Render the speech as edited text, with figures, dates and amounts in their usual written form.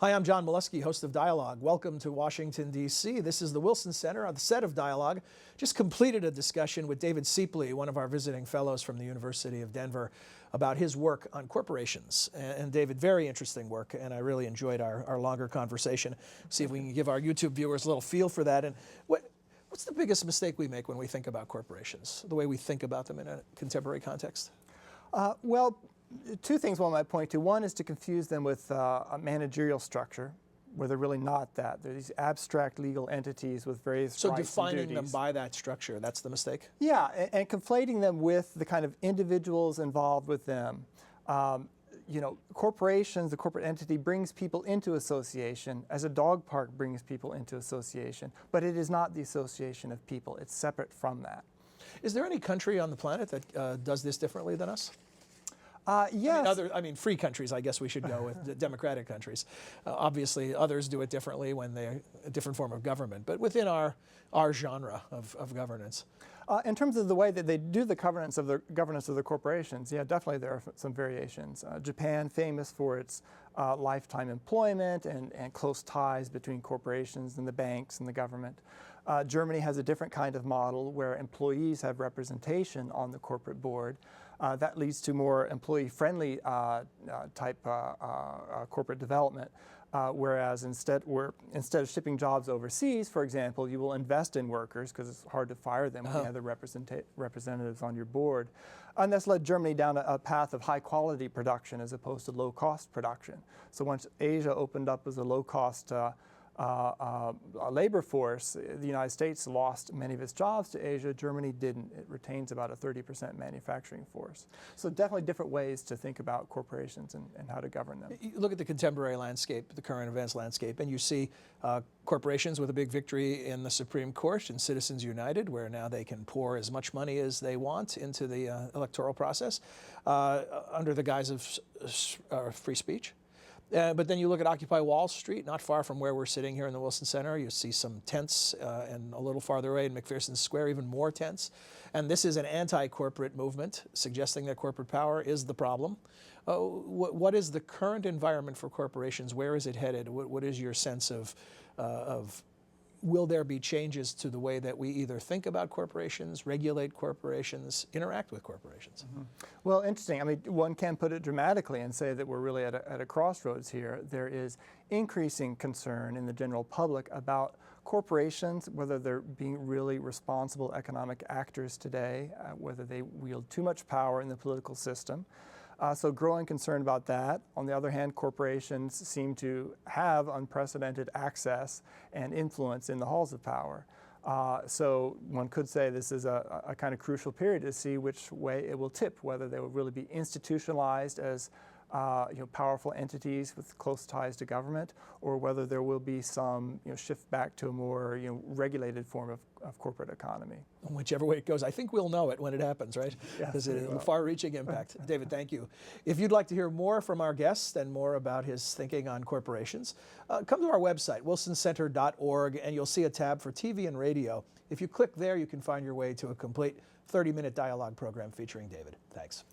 Hi, I'm John Molesky, host of Dialogue. Welcome to Washington, D.C. This is the Wilson Center on the set of Dialogue. Just completed a discussion with David Ciepley, one of our visiting fellows from the University of Denver, about his work on corporations. And David, very interesting work, and I really enjoyed our longer conversation. See if we can give our YouTube viewers a little feel for that. And what's the biggest mistake we make when we think about corporations, the way we think about them in a contemporary context? Well, two things one might point to. One is to confuse them with a managerial structure, where they're really not that. They're these abstract legal entities with various rights and duties. So defining them by that structure, that's the mistake? Yeah, and conflating them with the kind of individuals involved with them. Corporations, the corporate entity brings people into association as a dog park brings people into association, but it is not the association of people. It's separate from that. Is there any country on the planet that does this differently than us? Yes. I mean, free countries, I guess we should go with democratic countries. Obviously, others do it differently when they're a different form of government, but within our genre of governance. In terms of the way that they do the governance of the corporations, yeah, definitely there are some variations. Japan, famous for its lifetime employment and close ties between corporations and the banks and the government. Germany has a different kind of model where employees have representation on the corporate board. That leads to more employee-friendly type corporate development. Whereas instead of shipping jobs overseas, for example, you will invest in workers because it's hard to fire them when you have the representatives on your board. And that's led Germany down a path of high-quality production as opposed to low-cost production. So once Asia opened up as a low-cost labor force, the United States lost many of its jobs to Asia. Germany didn't. It retains about a 30% manufacturing force. So definitely different ways to think about corporations and how to govern them. You look at the contemporary landscape, the current events landscape, and you see corporations with a big victory in the Supreme Court and Citizens United, where now they can pour as much money as they want into the electoral process under the guise of free speech. But then you look at Occupy Wall Street, not far from where we're sitting here in the Wilson Center. You see some tents, and a little farther away in McPherson Square, even more tents. And this is an anti-corporate movement, suggesting that corporate power is the problem. What is the current environment for corporations? Where is it headed? What is your sense of will there be changes to the way that we either think about corporations, regulate corporations, interact with corporations? Mm-hmm. Well, interesting. I mean, one can put it dramatically and say that we're really at a crossroads here. There is increasing concern in the general public about corporations, whether they're being really responsible economic actors today, whether they wield too much power in the political system. So growing concern about that. On the other hand, corporations seem to have unprecedented access and influence in the halls of power. So one could say this is a kind of crucial period to see which way it will tip, whether they will really be institutionalized as powerful entities with close ties to government, or whether there will be some shift back to a more regulated form of corporate economy. Whichever way it goes, I think we'll know it when it happens, right? Because it has a far-reaching impact. David, thank you. If you'd like to hear more from our guest and more about his thinking on corporations, come to our website, wilsoncenter.org, and you'll see a tab for TV and radio. If you click there, you can find your way to a complete 30-minute dialogue program featuring David. Thanks.